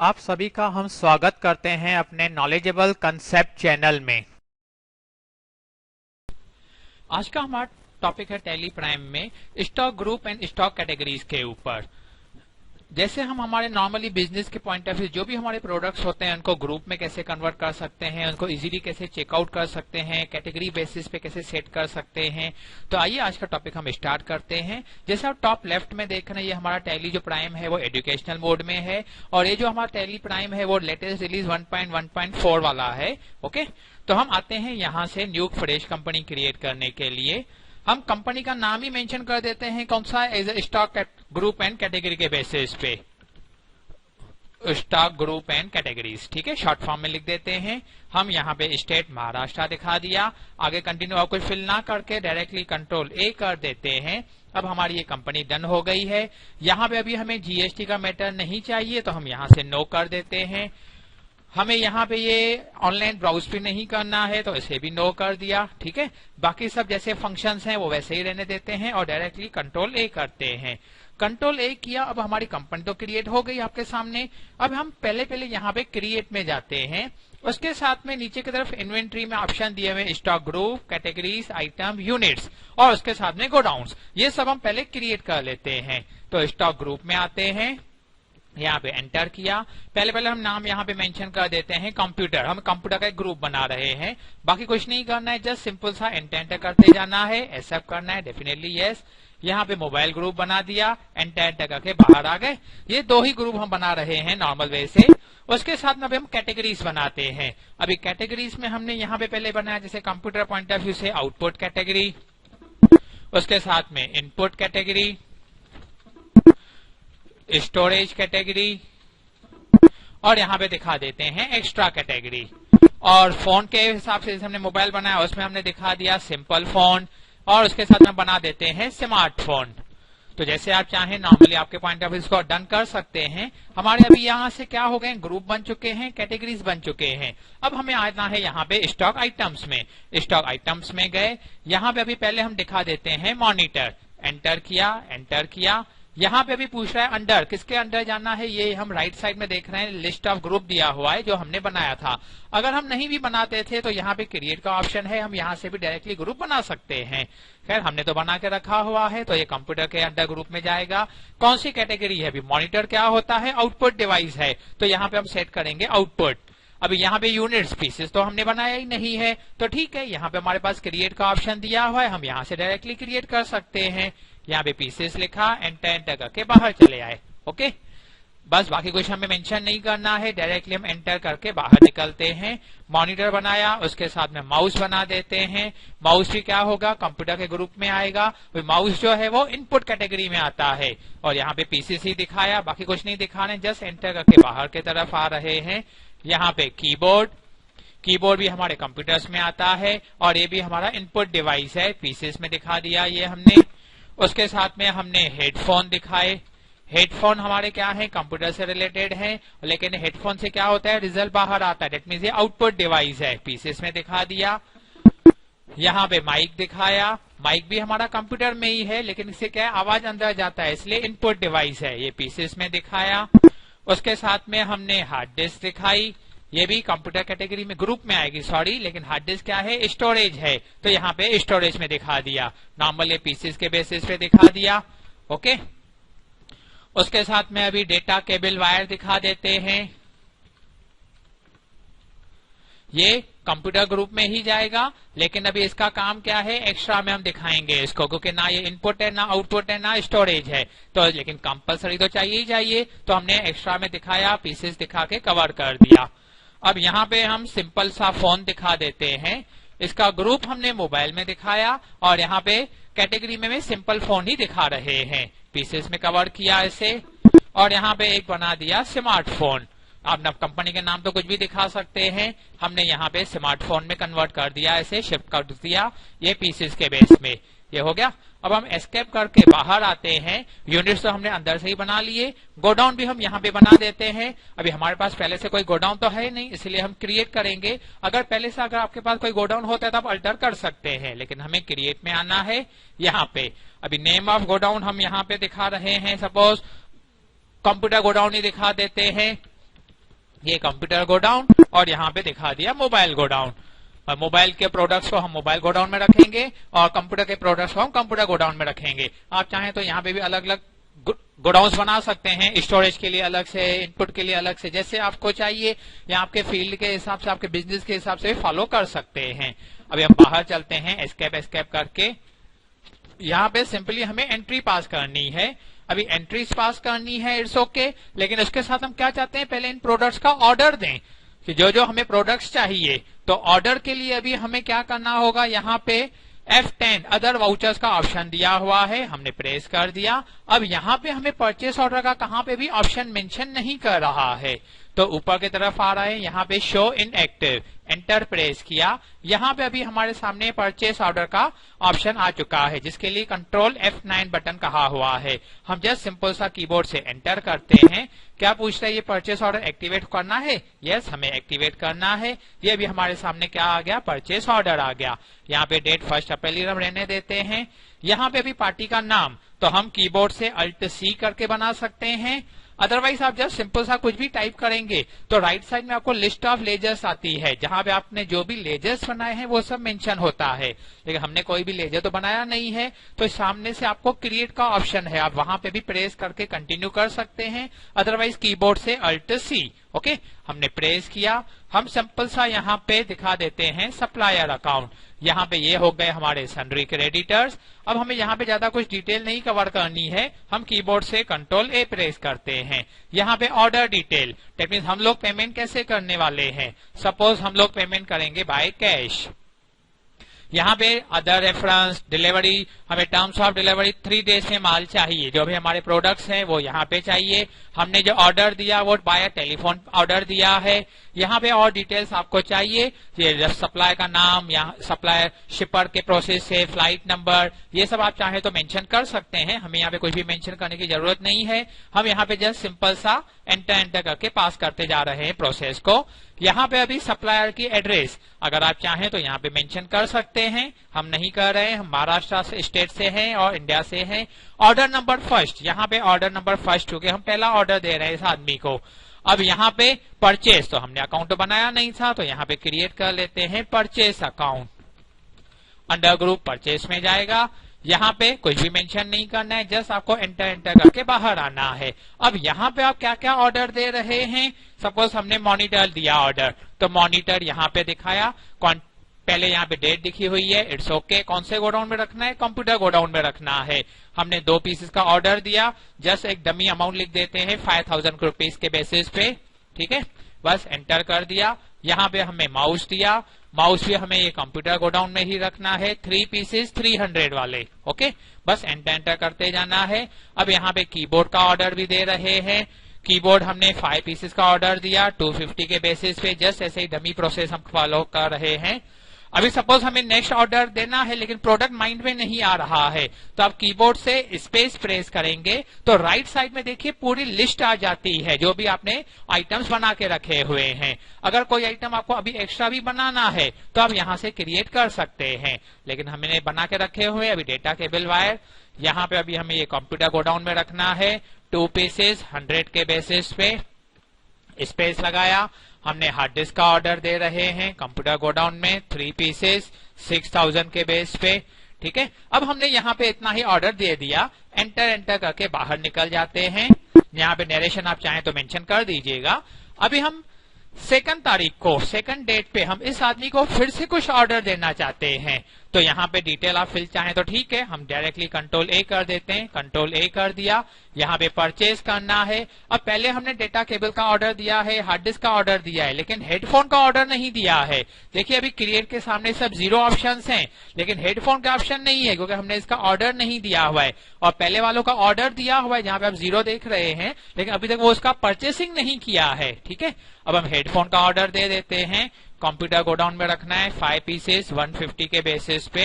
आप सभी का हम स्वागत करते हैं अपने नॉलेजेबल कंसेप्ट चैनल में। आज का हमारा टॉपिक है टैली प्राइम में stock group and stock categories के ऊपर। जैसे हम हमारे नॉर्मली बिजनेस के पॉइंट ऑफ व्यू जो भी हमारे प्रोडक्ट्स होते हैं उनको ग्रुप में कैसे कन्वर्ट कर सकते हैं, उनको इजीली कैसे चेकआउट कर सकते हैं, कैटेगरी बेसिस पे कैसे सेट कर सकते हैं। तो आइए आज का टॉपिक हम स्टार्ट करते हैं। जैसे आप टॉप लेफ्ट में देख रहे हैं, ये हमारा टैली जो प्राइम है वो एजुकेशनल मोड में है और ये जो हमारा टैली प्राइम है वो लेटेस्ट रिलीज 1.1.4 वाला है। ओके, तो हम आते हैं यहाँ से न्यू फ्रेश कंपनी क्रिएट करने के लिए। हम कंपनी का नाम ही मेंशन कर देते हैं, कौन सा, as a stock group and category के बेसिस पे, स्टॉक ग्रुप एंड कैटेगरीज। ठीक है, शॉर्ट फॉर्म में लिख देते हैं। हम यहाँ पे स्टेट महाराष्ट्र दिखा दिया। आगे कंटिन्यू और कुछ फिल ना करके डायरेक्टली कंट्रोल ए कर देते हैं। अब हमारी ये कंपनी डन हो गई है। यहाँ पे अभी हमें जीएसटी का मैटर नहीं चाहिए तो हम यहाँ से नो कर देते हैं। हमें यहाँ पे ये ऑनलाइन ब्राउज भी नहीं करना है तो इसे भी नो कर दिया। ठीक है, बाकी सब जैसे फंक्शंस हैं वो वैसे ही रहने देते हैं और डायरेक्टली कंट्रोल ए करते हैं। कंट्रोल ए किया, अब हमारी कंपनी तो क्रिएट हो गई आपके सामने। अब हम पहले यहाँ पे क्रिएट में जाते हैं। उसके साथ में नीचे की तरफ इन्वेंट्री में ऑप्शन दिए हुए stock group, categories, item, units और उसके साथ में गोडाउन्स, ये सब हम पहले क्रिएट कर लेते हैं। तो स्टॉक ग्रुप में आते हैं, यहाँ पे एंटर किया। पहले हम नाम यहाँ पे मेंशन कर देते हैं कंप्यूटर। हम कंप्यूटर का एक ग्रुप बना रहे हैं, बाकी कुछ नहीं करना है, जस्ट सिंपल सा एंटर करते जाना है। एक्सेप्ट करना है, डेफिनेटली यस। यहाँ पे मोबाइल ग्रुप बना दिया, एंटर करके बाहर आ गए। ये दो ही ग्रुप हम बना रहे हैं नॉर्मल वे से। उसके साथ में अभी हम कैटेगरीज बनाते हैं। अभी कैटेगरीज में हमने यहाँ पे पहले बनाया जैसे कंप्यूटर पॉइंट ऑफ व्यू से आउटपुट कैटेगरी, उसके साथ में इनपुट कैटेगरी, स्टोरेज कैटेगरी और यहाँ पे दिखा देते हैं एक्स्ट्रा कैटेगरी। और फोन के हिसाब से जैसे हमने मोबाइल बनाया उसमें हमने दिखा दिया सिंपल फोन और उसके साथ में बना देते हैं स्मार्टफोन। तो जैसे आप चाहें नॉर्मली आपके पॉइंट ऑफ व्यू इसको डन कर सकते हैं। हमारे अभी यहाँ से क्या हो गए, ग्रुप बन चुके हैं, कैटेगरीज बन चुके हैं। अब हमें आना है यहाँ पे स्टॉक आइटम्स में। स्टॉक आइटम्स में गए, यहाँ पे अभी पहले हम दिखा देते हैं मॉनिटर। एंटर किया। यहाँ पे अभी पूछ रहा है अंडर, किसके अंडर जाना है, ये हम राइट साइड में देख रहे हैं लिस्ट ऑफ ग्रुप दिया हुआ है जो हमने बनाया था। अगर हम नहीं भी बनाते थे तो यहाँ पे क्रिएट का ऑप्शन है, हम यहाँ से भी डायरेक्टली ग्रुप बना सकते हैं। खैर हमने तो बना के रखा हुआ है तो ये कंप्यूटर के अंडर ग्रुप में जाएगा। कौन सी कैटेगरी है, अभी मॉनिटर क्या होता है, आउटपुट डिवाइस है, तो यहाँ पे हम सेट करेंगे आउटपुट। अभी यहाँ पे यूनिट्स पीसेस तो हमने बनाया ही नहीं है, तो ठीक है, यहाँ पे हमारे पास क्रिएट का ऑप्शन दिया हुआ है, हम यहाँ से डायरेक्टली क्रिएट कर सकते हैं। यहाँ पे पीसेस लिखा, एंटर करके बाहर चले आए। ओके, बस बाकी कुछ हमें मेंशन नहीं करना है, डायरेक्टली हम एंटर करके बाहर निकलते हैं। मॉनिटर बनाया, उसके साथ में माउस बना देते हैं। माउस भी क्या होगा, कंप्यूटर के ग्रुप में आएगा। माउस जो है वो इनपुट कैटेगरी में आता है और यहाँ पे पीसेस ही दिखाया, बाकी कुछ नहीं दिखा रहे, जस्ट एंटर करके बाहर की तरफ आ रहे हैं। यहाँ पे कीबोर्ड भी हमारे कंप्यूटर्स में आता है और ये भी हमारा इनपुट डिवाइस है, पीसेस में दिखा दिया ये हमने। उसके साथ में हमने हेडफोन दिखाए। हेडफोन हमारे क्या है, कंप्यूटर से रिलेटेड है, लेकिन हेडफोन से क्या होता है, रिजल्ट बाहर आता है, डेट मीन्स ये आउटपुट डिवाइस है, पीसेस में दिखा दिया। यहाँ पे माइक दिखाया, माइक भी हमारा कंप्यूटर में ही है लेकिन इससे क्या है, आवाज अंदर जाता है, इसलिए इनपुट डिवाइस है, ये पीसेस में दिखाया। उसके साथ में हमने हार्ड डिस्क दिखाई, ये भी कंप्यूटर कैटेगरी में ग्रुप में आएगी, सॉरी, लेकिन हार्ड डिस्क क्या है, स्टोरेज है, तो यहाँ पे स्टोरेज में दिखा दिया। नॉर्मल ये पीसेस के बेसिस पे दिखा दिया। ओके, उसके साथ में अभी डेटा केबल वायर दिखा देते हैं। ये कंप्यूटर ग्रुप में ही जाएगा लेकिन अभी इसका काम क्या है, एक्स्ट्रा में हम दिखाएंगे इसको, क्योंकि ना ये इनपुट है, ना आउटपुट है, ना स्टोरेज है, तो लेकिन कंपलसरी तो चाहिए ही चाहिए, तो हमने एक्स्ट्रा में दिखाया, पीसेस दिखा के कवर कर दिया। अब यहाँ पे हम सिंपल सा फोन दिखा देते हैं। इसका ग्रुप हमने मोबाइल में दिखाया और यहाँ पे कैटेगरी में सिंपल फोन ही दिखा रहे हैं, पीसेस में कवर किया इसे और यहाँ पे एक बना दिया स्मार्टफोन। आप कंपनी के नाम तो कुछ भी दिखा सकते हैं, हमने यहाँ पे स्मार्टफोन में कन्वर्ट कर दिया, इसे शिफ्ट कर दिया, ये पीसेस के बेस में ये हो गया। अब हम एस्केप करके बाहर आते हैं। यूनिट्स तो हमने अंदर से ही बना लिए, गोडाउन भी हम यहाँ पे बना देते हैं। अभी हमारे पास पहले से कोई गोडाउन तो है नहीं, इसलिए हम क्रिएट करेंगे। अगर पहले से अगर आपके पास कोई गोडाउन होता है तो आप अल्टर कर सकते हैं, लेकिन हमें क्रिएट में आना है। यहाँ पे अभी नेम ऑफ गोडाउन हम यहाँ पे दिखा रहे हैं, सपोज कंप्यूटर गोडाउन ही दिखा देते हैं। ये कंप्यूटर गोडाउन और यहाँ पे दिखा दिया मोबाइल गोडाउन। और मोबाइल के प्रोडक्ट्स को हम मोबाइल गोडाउन में रखेंगे और कंप्यूटर के प्रोडक्ट्स को हम कंप्यूटर गोडाउन में रखेंगे। आप चाहें तो यहाँ पे भी अलग अलग गोडाउन्स बना सकते हैं, स्टोरेज के लिए अलग से, इनपुट के लिए अलग से, जैसे आपको चाहिए या आपके फील्ड के हिसाब से, आपके बिजनेस के हिसाब से फॉलो कर सकते हैं। अभी हम बाहर चलते हैं एस्केप करके। यहाँ पे सिंपली हमें एंट्री पास करनी है। अभी एंट्रीज पास करनी है, इट्स ओके, लेकिन उसके साथ हम क्या चाहते हैं, पहले इन प्रोडक्ट्स का ऑर्डर दें कि जो जो हमें प्रोडक्ट्स चाहिए। तो ऑर्डर के लिए अभी हमें क्या करना होगा, यहाँ पे F10 अदर वाउचर्स का ऑप्शन दिया हुआ है, हमने प्रेस कर दिया। अब यहाँ पे हमें परचेस ऑर्डर का कहाँ पे भी ऑप्शन मेंशन नहीं कर रहा है, तो ऊपर की तरफ आ रहा है यहाँ पे show in active, enter press किया। यहाँ पे अभी हमारे सामने परचेस ऑर्डर का ऑप्शन आ चुका है, जिसके लिए कंट्रोल F9 बटन कहा हुआ है। हम जस्ट सिंपल सा कीबोर्ड से एंटर करते हैं। क्या पूछ रहा है, ये परचेस ऑर्डर एक्टिवेट करना है? यस, हमें एक्टिवेट करना है। ये भी हमारे सामने क्या आ गया, परचेस ऑर्डर आ गया। यहाँ पे डेट 1 अप्रैल हम रहने देते हैं। यहाँ पे अभी पार्टी का नाम तो हम कीबोर्ड से Alt C करके बना सकते हैं। अदरवाइज आप जस्ट सिंपल सा कुछ भी टाइप करेंगे तो राइट साइड में आपको लिस्ट ऑफ लेजर्स आती है, जहां पे आपने जो भी लेजर्स बनाए हैं वो सब मेंशन होता है। लेकिन हमने कोई भी लेजर तो बनाया नहीं है, तो सामने से आपको क्रिएट का ऑप्शन है, आप वहां पे भी प्रेस करके कंटिन्यू कर सकते हैं। अदरवाइज कीबोर्ड से Alt C। ओके, हमने प्रेस किया। हम सिंपल सा यहाँ पे दिखा देते हैं सप्लायर अकाउंट। यहाँ पे ये हो गए हमारे सन्ड्री क्रेडिटर्स। अब हमें यहाँ पे ज्यादा कुछ डिटेल नहीं कवर करनी है, हम कीबोर्ड से कंट्रोल A प्रेस करते हैं। यहाँ पे ऑर्डर डिटेल, दैट मीन्स हम लोग पेमेंट कैसे करने वाले हैं। सपोज हम लोग पेमेंट करेंगे बाय कैश। यहाँ पे अदर रेफरेंस, डिलीवरी, हमें टर्म्स ऑफ डिलीवरी 3 डेज में माल चाहिए, जो भी हमारे प्रोडक्ट्स हैं वो यहाँ पे चाहिए। हमने जो ऑर्डर दिया वो बाय टेलीफोन ऑर्डर दिया है। यहाँ पे और डिटेल्स आपको चाहिए, ये सप्लाई का नाम, यहाँ सप्लाई शिपर के प्रोसेस से, फ्लाइट नंबर, ये सब आप चाहे तो मेंशन कर सकते हैं। हमें यहाँ पे कुछ भी मेंशन करने की जरूरत नहीं है। हम यहाँ पे जस्ट सिंपल सा एंटर करके पास करते जा रहे हैं प्रोसेस को। यहाँ पे अभी सप्लायर की एड्रेस अगर आप चाहें तो यहाँ पे मेंशन कर सकते हैं, हम नहीं कर रहे हैं, हम महाराष्ट्र स्टेट से हैं और इंडिया से हैं। ऑर्डर नंबर 1, यहाँ पे ऑर्डर नंबर 1 क्योंकि हम पहला ऑर्डर दे रहे हैं इस आदमी को। अब यहाँ पे परचेस, तो हमने अकाउंट तो बनाया नहीं था, तो यहाँ पे क्रिएट कर लेते हैं purchase account. Under group purchase में जाएगा। यहाँ पे कुछ भी मेंशन नहीं करना है, जस्ट आपको एंटर करके बाहर आना है। अब यहाँ पे आप क्या क्या ऑर्डर दे रहे हैं, सपोज हमने मॉनिटर दिया ऑर्डर, तो मॉनिटर यहाँ पे दिखाया, पहले यहाँ पे डेट दिखी हुई है, इट्स ओके। कौन से गोडाउन में रखना है, कंप्यूटर गोडाउन में रखना है। हमने 2 पीसेस का ऑर्डर दिया, जस्ट एक डमी अमाउंट लिख देते हैं 5000 रुपीज के बेसिस पे, ठीक है, बस एंटर कर दिया। यहाँ पे हमें माउस दिया, माउस भी हमें ये कंप्यूटर गोडाउन में ही रखना है, 3 पीसेस 300 वाले, ओके, बस एंटर करते जाना है। अब यहाँ पे कीबोर्ड का ऑर्डर भी दे रहे हैं। कीबोर्ड हमने 5 पीसेस का ऑर्डर दिया 250 के बेसिस पे, जस्ट ऐसे ही डमी प्रोसेस हम फॉलो कर रहे हैं। अभी सपोज हमें नेक्स्ट ऑर्डर देना है लेकिन प्रोडक्ट माइंड में नहीं आ रहा है, तो आप कीबोर्ड से स्पेस प्रेस करेंगे तो राइट साइड में देखिए पूरी लिस्ट आ जाती है जो भी आपने आइटम्स बना के रखे हुए हैं। अगर कोई आइटम आपको अभी एक्स्ट्रा भी बनाना है तो आप यहाँ से क्रिएट कर सकते हैं, लेकिन हमने बना के रखे हुए अभी डेटा केबल वायर। यहाँ पे अभी हमें ये कंप्यूटर गोडाउन में रखना है, 2 पीसेस 100 के बेसिस पे, स्पेस लगाया। हमने हार्ड डिस्क का ऑर्डर दे रहे हैं कंप्यूटर गोडाउन में 3 पीसेस 6000 के बेस पे, ठीक है। अब हमने यहाँ पे इतना ही ऑर्डर दे दिया, एंटर करके बाहर निकल जाते हैं। यहाँ पे नरेशन आप चाहें तो मेंशन कर दीजिएगा। अभी हम 2 तारीख को, 2 डेट पे हम इस आदमी को फिर से कुछ ऑर्डर देना चाहते हैं, तो यहाँ पे डिटेल आप फिल चाहें तो ठीक है, हम डायरेक्टली कंट्रोल A कर देते हैं, कंट्रोल A कर दिया। यहाँ पे परचेज करना है। अब पहले हमने डेटा केबल का ऑर्डर दिया है, हार्ड डिस्क का ऑर्डर दिया है, लेकिन हेडफोन का ऑर्डर नहीं दिया है। देखिए अभी क्रिएट के सामने सब 0 ऑप्शंस हैं, लेकिन हेडफोन का ऑप्शन नहीं है क्योंकि हमने इसका ऑर्डर नहीं दिया हुआ है। और पहले वालों का ऑर्डर दिया हुआ है जहाँ पे आप 0 देख रहे हैं, लेकिन अभी तक वो उसका परचेसिंग नहीं किया है, ठीक है। अब हम हेडफोन का ऑर्डर दे देते हैं, कंप्यूटर गोडाउन में रखना है 5 पीसेस 150 के बेसिस पे,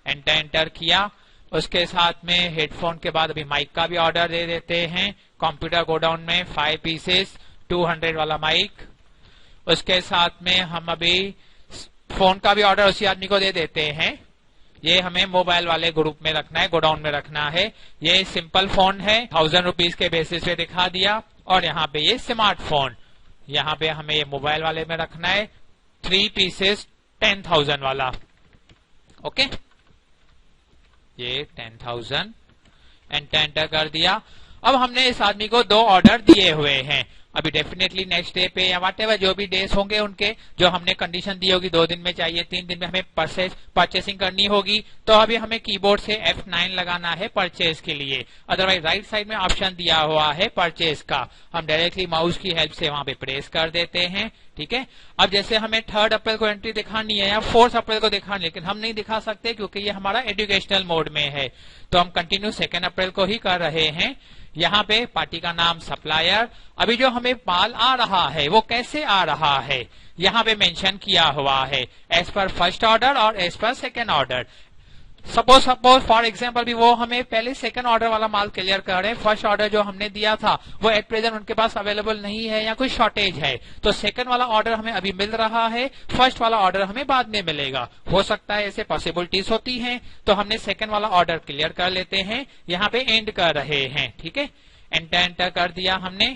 एंटर किया। उसके साथ में हेडफोन के बाद अभी माइक का भी ऑर्डर दे देते हैं, कंप्यूटर गोडाउन में 5 पीसेस 200 वाला माइक। उसके साथ में हम अभी फोन का भी ऑर्डर उसी आदमी को दे देते हैं, ये हमें मोबाइल वाले ग्रुप में रखना है, गोडाउन में रखना है। ये सिंपल फोन है, 1000 रुपीज के बेसिस पे दिखा दिया। और यहाँ पे ये स्मार्टफोन, यहाँ पे हमें ये मोबाइल वाले में रखना है 3 पीसेस 10,000 वाला। ओके, ये 10,000 एंटर कर दिया। अब हमने इस आदमी को 2 ऑर्डर दिए हुए हैं। अभी डेफिनेटली नेक्स्ट डे पे या व्हाटएवर जो भी डेज होंगे उनके, जो हमने कंडीशन दी होगी 2 दिन में चाहिए, 3 दिन में हमें परचेसिंग करनी होगी, तो अभी हमें कीबोर्ड से F9 लगाना है परचेज के लिए। अदरवाइज राइट साइड में ऑप्शन दिया हुआ है परचेज का, हम डायरेक्टली माउस की हेल्प से वहां पे प्रेस कर देते हैं। ठीक है, अब जैसे हमें 3 अप्रैल को एंट्री दिखानी है या 4 अप्रैल को दिखानी है, लेकिन हम नहीं दिखा सकते क्योंकि ये हमारा एजुकेशनल मोड में है, तो हम कंटिन्यू 2 अप्रैल को ही कर रहे हैं। यहाँ पे पार्टी का नाम सप्लायर। अभी जो हमें माल आ रहा है वो कैसे आ रहा है यहाँ पे मेंशन किया हुआ है, एज पर फर्स्ट ऑर्डर और as per second order. Suppose for example भी वो हमें पहले सेकंड ऑर्डर वाला माल क्लियर कर रहे हैं, फर्स्ट ऑर्डर जो हमने दिया था वो एट प्रेजेंट उनके पास अवेलेबल नहीं है या कोई शॉर्टेज है, तो सेकंड वाला ऑर्डर हमें अभी मिल रहा है, फर्स्ट वाला ऑर्डर हमें बाद में मिलेगा। हो सकता है ऐसे पॉसिबिलिटीज होती हैं, तो हमने सेकंड वाला ऑर्डर क्लियर कर लेते हैं, यहाँ पे एंड कर रहे हैं। ठीक है, एंटर कर दिया हमने।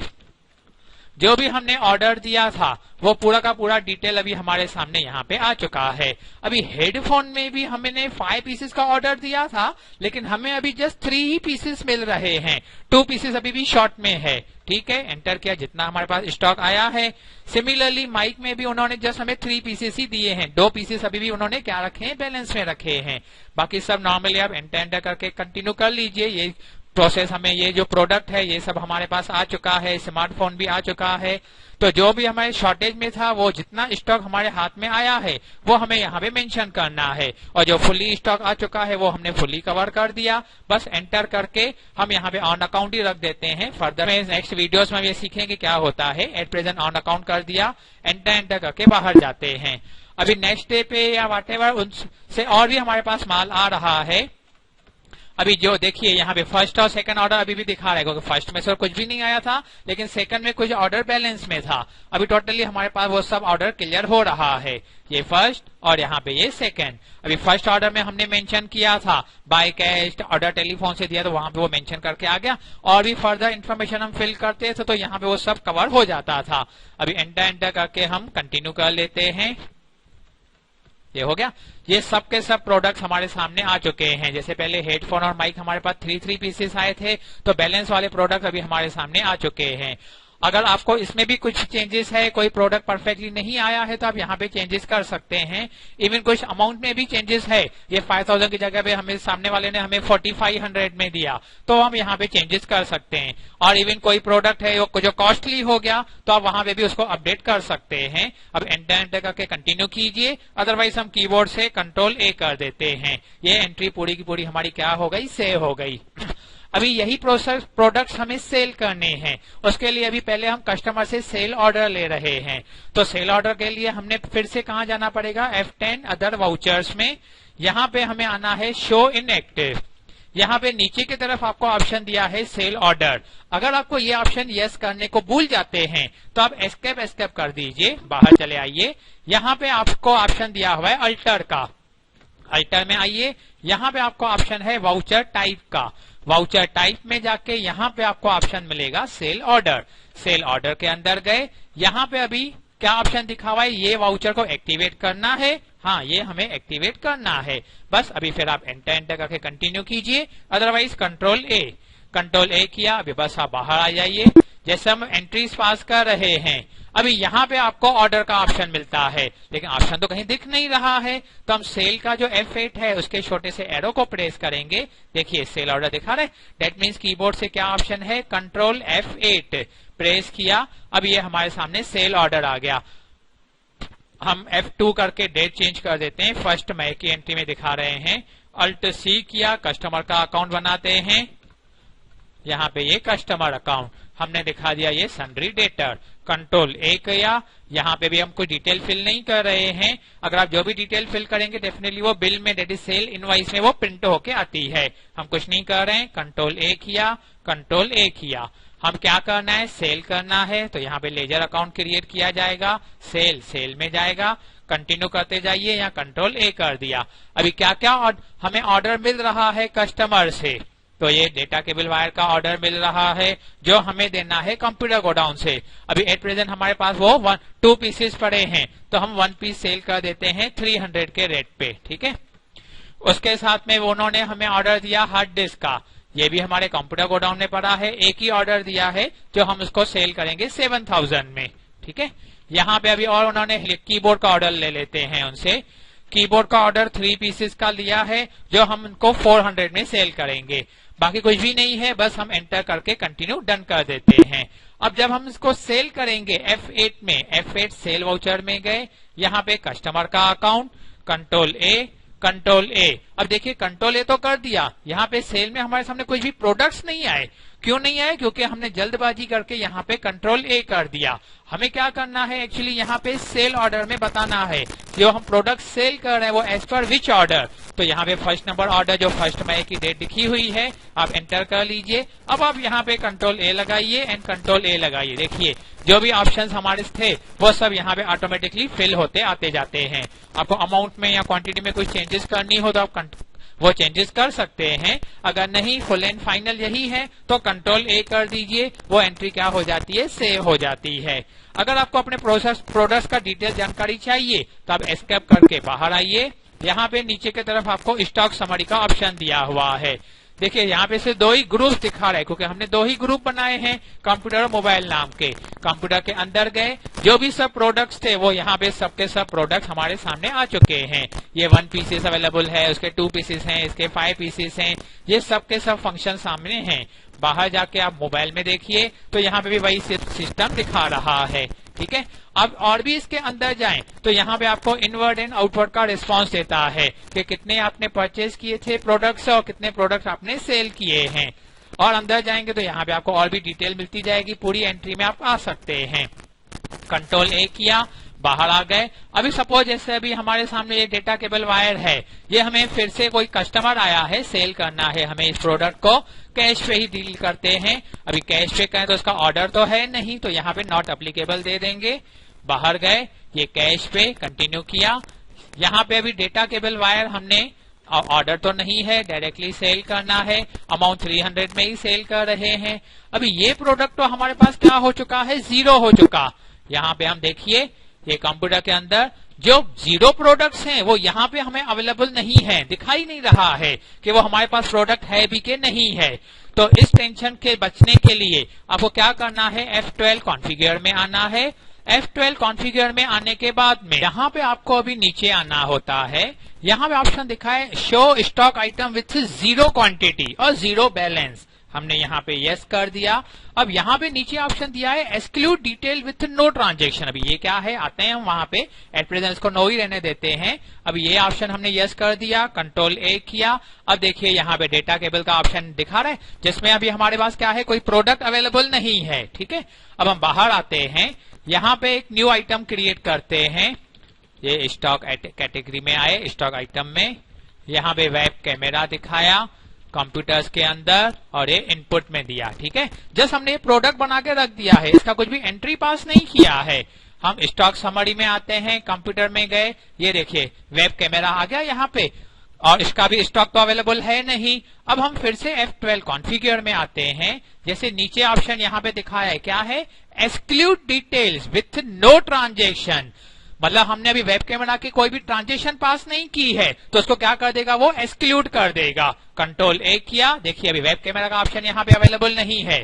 जो भी हमने ऑर्डर दिया था वो पूरा का पूरा डिटेल अभी हमारे सामने यहाँ पे आ चुका है। अभी हेडफोन में भी हमने 5 पीसेस का ऑर्डर दिया था, लेकिन हमें अभी जस्ट 3 ही पीसेस मिल रहे हैं, 2 पीसेस अभी भी शॉर्ट में है। ठीक है, एंटर किया, जितना हमारे पास स्टॉक आया है। सिमिलरली माइक में भी उन्होंने जस्ट हमें 3 पीसेस ही दिए हैं, 2 पीसेस अभी भी उन्होंने क्या रखे हैं, बैलेंस में रखे हैं। बाकी सब नॉर्मली आप एंटर करके कंटिन्यू कर लीजिए। ये प्रोसेस हमें, ये जो प्रोडक्ट है ये सब हमारे पास आ चुका है, स्मार्टफोन भी आ चुका है, तो जो भी हमारे शॉर्टेज में था वो जितना स्टॉक हमारे हाथ में आया है वो हमें यहाँ पे मेंशन करना है, और जो फुली स्टॉक आ चुका है वो हमने फुली कवर कर दिया। बस एंटर करके हम यहाँ पे ऑन अकाउंट ही रख देते हैं। फर्दर में नेक्स्ट वीडियोस में ये सीखेंगे क्या होता है। एट प्रेजेंट ऑन अकाउंट कर दिया, एंटर करके बाहर जाते हैं। अभी नेक्स्ट डे पे या व्हाटएवर उनसे और भी हमारे पास माल आ रहा है। अभी जो देखिए यहाँ पे फर्स्ट और सेकंड ऑर्डर अभी भी दिखा रहा है, क्योंकि फर्स्ट में से कुछ भी नहीं आया था, लेकिन सेकंड में कुछ ऑर्डर बैलेंस में था। अभी टोटली हमारे पास वो सब ऑर्डर क्लियर हो रहा है, ये फर्स्ट और यहाँ पे ये सेकंड। अभी फर्स्ट ऑर्डर में हमने मेंशन किया था बाय कैश, ऑर्डर टेलीफोन से दिया तो वहां पे वो मेंशन करके आ गया, और भी फर्दर इन्फॉर्मेशन हम फिल करते थे तो यहाँ पे वो सब कवर हो जाता था। अभी एंटर करके हम कंटिन्यू कर लेते हैं। ये हो गया, ये सब के सब प्रोडक्ट्स हमारे सामने आ चुके हैं। जैसे पहले हेडफोन और माइक हमारे पास 3 पीसेस आए थे, तो बैलेंस वाले प्रोडक्ट अभी हमारे सामने आ चुके हैं। अगर आपको इसमें भी कुछ चेंजेस है, कोई प्रोडक्ट परफेक्टली नहीं आया है, तो आप यहाँ पे चेंजेस कर सकते हैं। इवन कुछ अमाउंट में भी चेंजेस है, ये 5,000 की जगह पे हमें सामने वाले ने हमें 4,500 में दिया, तो हम यहाँ पे चेंजेस कर सकते हैं। और इवन कोई प्रोडक्ट है जो कॉस्टली हो गया तो आप वहां पे भी उसको अपडेट कर सकते हैं। अब एंटर करके कंटिन्यू कीजिए, अदरवाइज हम कीबोर्ड से कंट्रोल A कर देते हैं। ये एंट्री पूरी की पूरी हमारी क्या हो गई, सेव हो गई। अभी यही प्रोडक्ट्स हमें सेल करने हैं, उसके लिए अभी पहले हम कस्टमर से सेल ऑर्डर ले रहे हैं। तो सेल ऑर्डर के लिए हमने फिर से कहाँ जाना पड़ेगा, F10 अदर वाउचर्स में। यहाँ पे हमें आना है शो इन एक्टिव। यहाँ पे नीचे की तरफ आपको ऑप्शन दिया है सेल ऑर्डर। अगर आपको ये ऑप्शन यस करने को भूल जाते हैं तो आप एस्केप कर दीजिए, बाहर चले आइए। यहाँ पे आपको ऑप्शन दिया हुआ है अल्टर का, अल्टर में आइए। यहाँ पे आपको ऑप्शन है वाउचर टाइप का, वाउचर टाइप में जाके यहाँ पे आपको ऑप्शन मिलेगा सेल ऑर्डर। सेल ऑर्डर के अंदर गए, यहाँ पे अभी क्या ऑप्शन दिखा हुआ है, ये वाउचर को एक्टिवेट करना है। हाँ, ये हमें एक्टिवेट करना है। बस अभी फिर आप एंटर करके कंटिन्यू कीजिए, अदरवाइज कंट्रोल A किया। अभी बस आप बाहर आ जाइए। जैसे हम एंट्रीज पास कर रहे हैं, अभी यहाँ पे आपको ऑर्डर का ऑप्शन मिलता है, लेकिन ऑप्शन तो कहीं दिख नहीं रहा है, तो हम सेल का जो F8 है उसके छोटे से एरो को प्रेस करेंगे। देखिए सेल ऑर्डर दिखा रहे, डेट मीन्स कीबोर्ड से क्या ऑप्शन है, कंट्रोल F8 प्रेस किया। अब ये हमारे सामने सेल ऑर्डर आ गया। हम F2 करके डेट चेंज कर देते हैं, 1 मई की एंट्री में दिखा रहे हैं। Alt C किया, कस्टमर का अकाउंट बनाते हैं। यहाँ पे ये कस्टमर अकाउंट हमने दिखा दिया, ये सन्ड्री डेटर। कंट्रोल A किया, यहाँ पे भी हम कोई डिटेल फिल नहीं कर रहे हैं। अगर आप जो भी डिटेल फिल करेंगे डेफिनेटली वो बिल में, डेट इज सेल इनवॉइस में वो प्रिंट होके आती है। हम कुछ नहीं कर रहे हैं, कंट्रोल A किया, कंट्रोल A किया। हम क्या करना है, सेल करना है, तो यहाँ पे लेजर अकाउंट क्रिएट किया जाएगा, सेल में जाएगा। कंटिन्यू करते जाइए, यहाँ कंट्रोल A कर दिया। अभी क्या क्या हमें ऑर्डर मिल रहा है कस्टमर से, तो ये डेटा केबल वायर का ऑर्डर मिल रहा है जो हमें देना है कंप्यूटर गोडाउन से। अभी एट प्रेजेंट हमारे पास वो 2 पीसेस पड़े हैं, तो हम 1 पीस सेल कर देते हैं 300 के रेट पे, ठीक है। उसके साथ में उन्होंने हमें ऑर्डर दिया हार्ड डिस्क का, ये भी हमारे कंप्यूटर गोडाउन में पड़ा है। एक ही ऑर्डर दिया है जो हम उसको सेल करेंगे 7000 में, ठीक है। यहाँ पे अभी और उन्होंने कीबोर्ड का ऑर्डर ले लेते हैं उनसे। कीबोर्ड का ऑर्डर 3 पीसेस का लिया है जो हम उनको 400 में सेल करेंगे। बाकी कुछ भी नहीं है, बस हम एंटर करके कंटिन्यू डन कर देते हैं। अब जब हम इसको सेल करेंगे F8 में, F8 सेल वाउचर में गए, यहाँ पे कस्टमर का अकाउंट, कंट्रोल ए। अब देखिए कंट्रोल ए तो कर दिया, यहाँ पे सेल में हमारे सामने कुछ भी प्रोडक्ट्स नहीं आए। क्यों नहीं आए? क्योंकि हमने जल्दबाजी करके यहाँ पे कंट्रोल ए कर दिया। हमें क्या करना है एक्चुअली, यहाँ पे सेल ऑर्डर में बताना है जो हम प्रोडक्ट सेल कर रहे हैं वो एज पर विच ऑर्डर। तो यहाँ पे फर्स्ट नंबर ऑर्डर जो 1 मई की डेट लिखी हुई है आप एंटर कर लीजिए। अब आप यहाँ पे कंट्रोल ए लगाइए एंड कंट्रोल ए लगाइए। देखिए जो भी ऑप्शंस हमारे थे वो सब यहाँ पे ऑटोमेटिकली फिल होते आते जाते हैं। आपको अमाउंट में या क्वांटिटी में कुछ चेंजेस करनी हो तो आप वो चेंजेस कर सकते हैं। अगर नहीं फुल एंड फाइनल यही है तो कंट्रोल ए कर दीजिए, वो एंट्री क्या हो जाती है, सेव हो जाती है। अगर आपको अपने प्रोडक्ट्स का डिटेल जानकारी चाहिए तो आप एस्केप करके बाहर आइए। यहाँ पे नीचे की तरफ आपको स्टॉक समरी का ऑप्शन दिया हुआ है। देखिए यहाँ पे से 2 ही ग्रुप दिखा रहे हैं क्योंकि हमने 2 ही ग्रुप बनाए हैं कंप्यूटर और मोबाइल नाम के। कंप्यूटर के अंदर गए, जो भी सब प्रोडक्ट्स थे वो यहाँ पे सबके सब प्रोडक्ट्स हमारे सामने आ चुके हैं। ये 1 पीसेस अवेलेबल है, उसके 2 पीसेस हैं, इसके 5 पीसेस हैं, ये सबके सब फंक्शन सामने हैं। बाहर जाके आप मोबाइल में देखिए तो यहाँ पे भी वही सिस्टम दिखा रहा है, ठीक है। अब और भी इसके अंदर जाएं तो यहाँ पे आपको इनवर्ड एंड आउटवर्ड का रिस्पांस देता है कि कितने आपने परचेज किए थे प्रोडक्ट्स और कितने प्रोडक्ट्स आपने सेल किए हैं। और अंदर जाएंगे तो यहाँ पे आपको और भी डिटेल मिलती जाएगी, पूरी एंट्री में आप आ सकते हैं। कंट्रोल ए किया, बाहर आ गए। अभी सपोज जैसे अभी हमारे सामने ये डेटा केबल वायर है, ये हमें फिर से कोई कस्टमर आया है, सेल करना है हमें इस प्रोडक्ट को, कैश पे ही डील करते हैं। अभी कैश पे करें तो उसका ऑर्डर तो है नहीं, तो यहाँ पे नॉट अप्लीकेबल दे देंगे। बाहर गए, ये कैश पे कंटिन्यू किया। यहाँ पे अभी डेटा केबल वायर हमने ऑर्डर तो नहीं है, डायरेक्टली सेल करना है, अमाउंट 300 में ही सेल कर रहे हैं। अभी ये प्रोडक्ट तो हमारे पास क्या हो चुका है, 0 हो चुका। यहाँ पे हम देखिए ये कंप्यूटर के अंदर जो 0 प्रोडक्ट्स हैं वो यहाँ पे हमें अवेलेबल नहीं है, दिखाई नहीं रहा है कि वो हमारे पास प्रोडक्ट है भी कि नहीं है। तो इस टेंशन के बचने के लिए आपको क्या करना है, F12 कॉन्फ़िगर में आना है। F12 कॉन्फ़िगर में आने के बाद में यहाँ पे आपको अभी नीचे आना होता है। यहाँ पे ऑप्शन दिखा है show stock item with 0 quantity और 0 बैलेंस, हमने यहाँ पे यस कर दिया। अब यहाँ पे नीचे ऑप्शन दिया है exclude detail with no transaction. अभी ये क्या है, आते हैं हम वहां पे, एट प्रेजेंट इसको नो ही रहने देते हैं। अब ये ऑप्शन हमने यस कर दिया, कंट्रोल ए किया। अब देखिए यहाँ पे डेटा केबल का ऑप्शन दिखा रहा है जिसमें अभी हमारे पास क्या है, कोई प्रोडक्ट अवेलेबल नहीं है, ठीक है। अब हम बाहर आते हैं, यहाँ पे एक न्यू आइटम क्रिएट करते हैं। ये स्टॉक कैटेगरी में आए, स्टॉक आइटम में यहाँ पे वेब कैमरा दिखाया कंप्यूटर्स के अंदर और ये इनपुट में दिया, ठीक है। जस्ट हमने ये प्रोडक्ट बना के रख दिया है, इसका कुछ भी एंट्री पास नहीं किया है। हम स्टॉक समरी में आते हैं, कंप्यूटर में गए, ये देखिए वेब कैमरा आ गया यहाँ पे और इसका भी स्टॉक तो अवेलेबल है नहीं। अब हम फिर से F12 कॉन्फ़िगर में आते हैं। जैसे नीचे ऑप्शन यहाँ पे दिखाया है, क्या है, exclude details with no transaction, मतलब हमने अभी वेब कैमरा की कोई भी ट्रांजेक्शन पास नहीं की है तो उसको क्या कर देगा, वो एक्सक्लूड कर देगा। कंट्रोल ए किया, देखिए अभी वेब कैमरा का ऑप्शन यहाँ पे अवेलेबल नहीं है।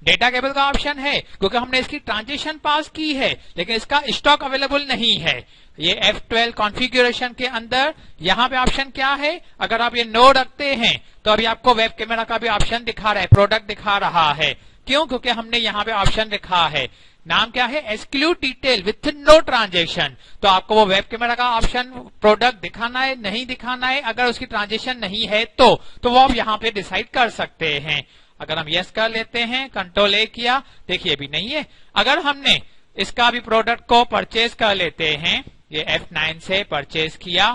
डेटा केबल का ऑप्शन है क्योंकि हमने इसकी ट्रांजेक्शन पास की है लेकिन इसका स्टॉक अवेलेबल नहीं है। ये F12 कॉन्फ़िगरेशन के अंदर यहाँ पे ऑप्शन क्या है, अगर आप ये नो रखते हैं तो अभी आपको वेब कैमरा का भी ऑप्शन दिखा रहा है, प्रोडक्ट दिखा रहा है। क्यों, क्योंकि हमने यहाँ पे ऑप्शन लिखा है, नाम क्या है, exclude detail with no transaction. तो आपको वो वेब कैमरा का ऑप्शन प्रोडक्ट दिखाना है नहीं दिखाना है, अगर उसकी ट्रांजेक्शन नहीं है तो वो आप यहाँ पे डिसाइड कर सकते हैं। अगर हम यस कर लेते हैं, कंट्रोल ए किया, देखिए अभी नहीं है। अगर हमने इसका भी प्रोडक्ट को परचेज कर लेते हैं, ये F9 से परचेज किया,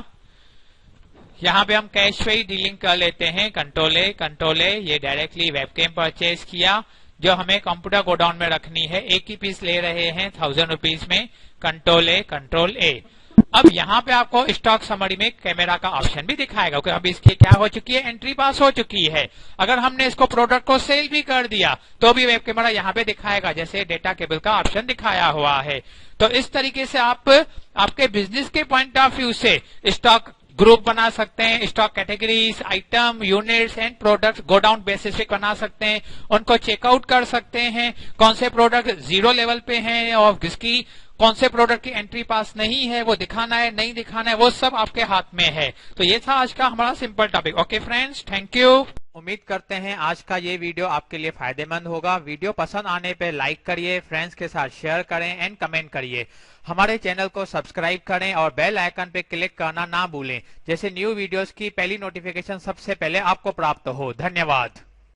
यहाँ पे हम कैश पे ही डीलिंग कर लेते हैं, कंट्रोल ए, ये डायरेक्टली वेबकैम परचेज किया जो हमें कंप्यूटर गोडाउन में रखनी है। एक ही पीस ले रहे हैं 1000 रुपीज में, कंट्रोल ए। अब यहाँ पे आपको स्टॉक समरी में कैमरा का ऑप्शन भी दिखाएगा क्योंकि अब इसकी क्या हो चुकी है, एंट्री पास हो चुकी है। अगर हमने इसको प्रोडक्ट को सेल भी कर दिया तो भी वेब कैमरा यहाँ पे दिखाएगा, जैसे डेटा केबल का ऑप्शन दिखाया हुआ है। तो इस तरीके से आप आपके बिजनेस के पॉइंट ऑफ व्यू से स्टॉक ग्रुप बना सकते हैं, stock categories, item, units and products go down basis बना सकते हैं, उनको चेकआउट कर सकते हैं, कौन से प्रोडक्ट जीरो लेवल पे हैं और किसकी कौन से प्रोडक्ट की एंट्री पास नहीं है, वो दिखाना है नहीं दिखाना है, वो सब आपके हाथ में है। तो ये था आज का हमारा simple topic. Okay friends, thank you. उम्मीद करते हैं आज का ये वीडियो आपके लिए फायदेमंद होगा। वीडियो पसंद आने पे लाइक करिए, फ्रेंड्स के साथ शेयर करें एंड कमेंट करिए। हमारे चैनल को सब्सक्राइब करें और बेल आइकन पे क्लिक करना ना भूलें, जैसे न्यू वीडियोस की पहली नोटिफिकेशन सबसे पहले आपको प्राप्त हो। धन्यवाद।